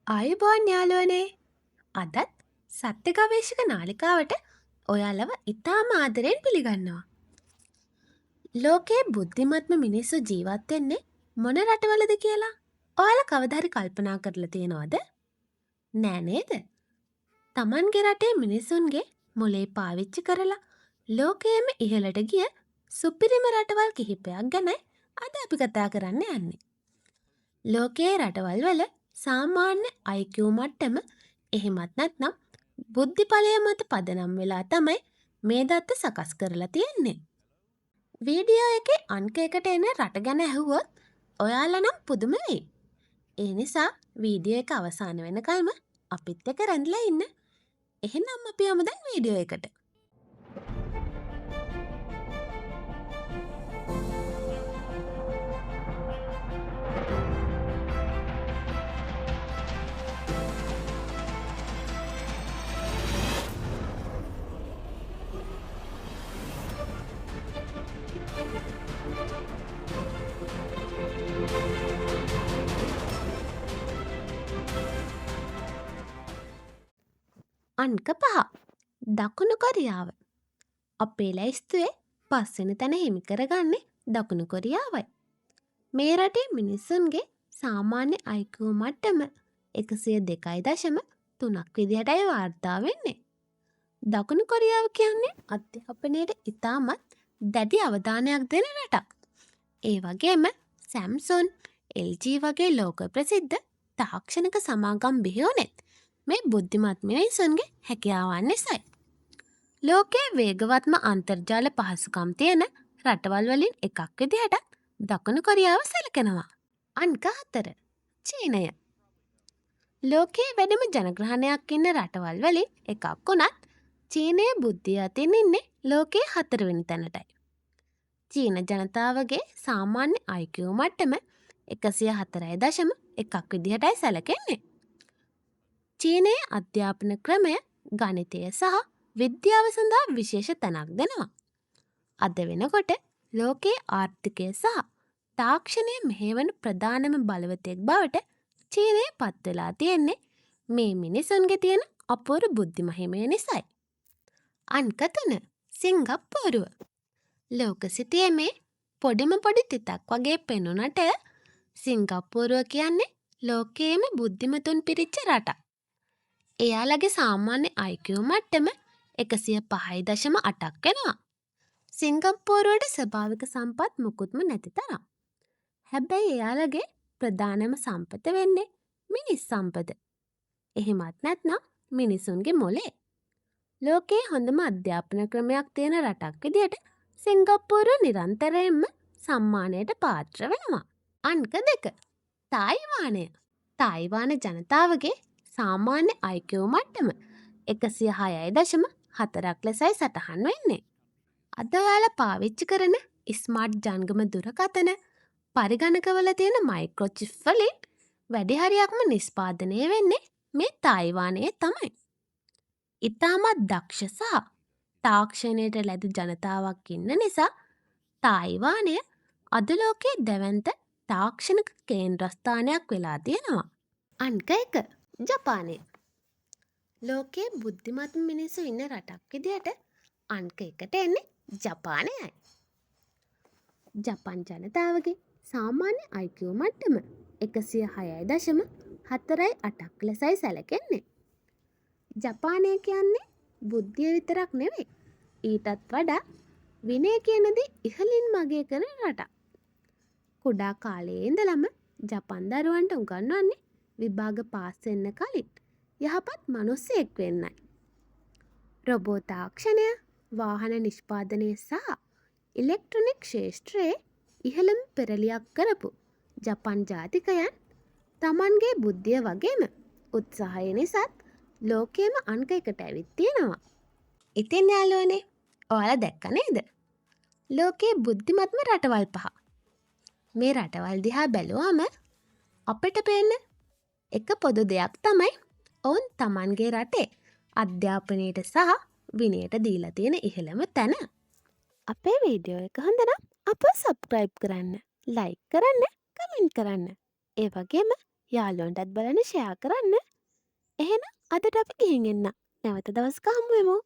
ආයුබෝවන් යාළුවනේ. අදත් සත්‍ය ගවේෂක නාලිකාවට ඔයාලව ඉතාම ආදරයෙන් පිළිගන්නවා. ලෝකයේ බුද්ධිමත්ම මිනිස්සු ජීවත් වෙන්නේ මොන රටවලද කියලා ඔයාලා කවදා හරි කල්පනා කරලා තියෙනවද? නෑ නේද? Tamanගේ රටේ මිනිසුන්ගේ මොලේ පාවිච්චි කරලා ලෝකයේම ඉහළට ගිය සුපිරිම රටවල් කිහිපයක් ගැනයි අද අපි කතා කරන්න යන්නේ. ලෝකයේ රටවල් වල සාමාන්‍ය IQ මට්ටම එහෙමත් නැත්නම් බුද්ධිපලය මත පදනම් වෙලා තමයි මේ දත්ත සකස් කරලා තියෙන්නේ. වීඩියෝ එකේ අංක එකට එන රට ගැන ඇහුවොත් ඔයාලා නම් පුදුම වෙයි. ඒ නිසා වීඩියෝ එක අවසාන වෙනකල්ම අපිත් එක්ක රැඳිලා ඉන්න. එහෙනම් අපි යමු දැන් වීඩියෝ එකට. අංක 5. දකුණු කොරියාව. අපේ ලැයිස්තුවේ පස්වෙනි තැන හිමි කරගන්නේ දකුණු කොරියාවයි. මේ රටේ මිනිස්සුන්ගේ සාමාන්‍ය IQ මට්ටම 102.3ක් විදිහටයි වාර්තා වෙන්නේ. දකුණු කොරියාව කියන්නේ අධ්‍යාපනයට ඉතාමත් දැඩි අවධානයක් දෙන රටක්. ඒ වගේම සැම්සුන්, LG වගේ ලෝක ප්‍රසිද්ධ තාක්ෂණික සමාගම් බිහිවුණෙත් මේ බුද්ධිමත් මිනිසුන්ගේ හැකියාවන් නිසායි. ලෝකයේ වේගවත්ම අන්තර්ජාල පහසුකම් තියෙන රටවල් වලින් එකක් විදිහට දකුණු කොරියාව සැලකෙනවා. අංක 4. චීනය. ලෝකයේ වැඩිම ජනග්‍රහණයක් ඉන්න රටවල් වලින් එකක් වුණත් චීනයේ බුද්ධිය අතින් ඉන්නේ ලෝකයේ 4 වෙනි තැනටයි. චීන ජනතාවගේ සාමාන්‍ය IQ මට්ටම 104.1ක් විදිහටයි සැලකෙන්නේ. චීනයේ අධ්‍යාපන ක්‍රමය ගණිතය සහ විද්‍යාව සඳහා විශේෂ තැනක් දෙනවා. අද වෙනකොට ලෝකයේ ආර්ථිකය සහ තාක්ෂණය මෙහෙවන ප්‍රධානම බලවතෙක් බවට චීනය පත් වෙලා තියෙන්නේ මේ මිනිසුන්ගේ තියෙන අපූර්ව බුද්ධි මහිමය නිසායි. අංක 3. සිංගප්පූරුව. ලෝක සිතියේ මේ පොඩිම පොඩි තිතක් වගේ පෙනුනට සිංගප්පූරුව කියන්නේ ලෝකයේම බුද්ධිමතුන් පිරිච්ච රටක්. එයාලගේ සාමාන්‍ය IQ මට්ටම 105.8ක් වෙනවා. සිංගප්පූරුවට ස්වභාවික සම්පත් මුකුත්ම නැති තරම්. හැබැයි එයාලගේ ප්‍රධානම සම්පත වෙන්නේ මිනිස් සම්පත. එහෙමත් නැත්නම් මිනිසුන්ගේ මොලේ. ලෝකයේ හොඳම අධ්‍යාපන ක්‍රමයක් තියෙන රටක් විදිහට සිංගප්පූරුව නිරන්තරයෙන්ම සම්මානයට පාත්‍ර වෙනවා. අංක 2. තායිවානය. තායිවාන ජනතාවගේ සාමාන්‍ය IQ මට්ටම 106.4ක් ලෙසයි සටහන් වෙන්නේ. අද ඔයාලා පාවිච්චි කරන ස්මාර්ට් ජංගම දුරකථන පරිගණකවල තියෙන මයික්‍රොචිප් වලින් වැඩි හරියක්ම නිෂ්පාදනය වෙන්නේ මේ තායිවානයේ තමයි. ඉතාමත් දක්ෂ සහ තාක්ෂණයට ලැබි ජනතාවක් ඉන්න නිසා තායිවානය අද ලෝකයේ දැවැන්ත තාක්ෂණික කේන්ද්‍රස්ථානයක් වෙලා තියෙනවා. අංක 1. ජපානය. ලෝකයේ බුද්ධිමත් මිනිස්සු ඉන්න රටක් විදිහට අංක 1ට එන්නේ ජපානයයි. ජපන් ජනතාවගේ සාමාන්‍ය IQ මට්ටම 106.48ක් ලෙසයි සැලකෙන්නේ. ජපානය කියන්නේ බුද්ධිය විතරක් නෙවෙයි. ඊටත් වඩා විනය කියන දේ ඉහළින් මගේ කරන රටක්. කුඩා කාලයේ ඉඳලම ජපන් දරුවන්ට උගන්වන්නේ විභාග පාස් වෙන්න කලින් යහපත් මිනිසෙක් වෙන්නයි. රොබෝ තාක්ෂණය, වාහන නිෂ්පාදනය සහ ඉලෙක්ට්‍රොනික ක්ෂේත්‍රයේ ඉහළම පෙරලියක් කරපු ජපන් ජාතිකයන් තමන්ගේ බුද්ධිය වගේම උත්සාහය නිසාත් ලෝකයේම අංක 1ට ඇවිත් තියෙනවා. ඉතින් යාළුවනේ, ඔයාලා දැක්ක නේද? ලෝකයේ බුද්ධිමත්ම රටවල් 5. මේ රටවල් දිහා බැලුවම අපිට පේන එක පොදු දෙයක් තමයි ඔවුන් තමන්ගේ රටේ අධ්‍යාපනයට සහ විනයට දීලා තියෙන ඉහළම තැන. අපේ වීඩියෝ එක හොඳ නම් අපව සබ්ස්ක්‍රයිබ් කරන්න, ලයික් කරන්න, කමෙන්ට් කරන්න. ඒ වගේම යාළුවන්ටත් බලන්න ෂෙයා කරන්න. එහෙනම් අදට අපි ගිහින් එන්න. නැවත දවසක හමු වෙමු.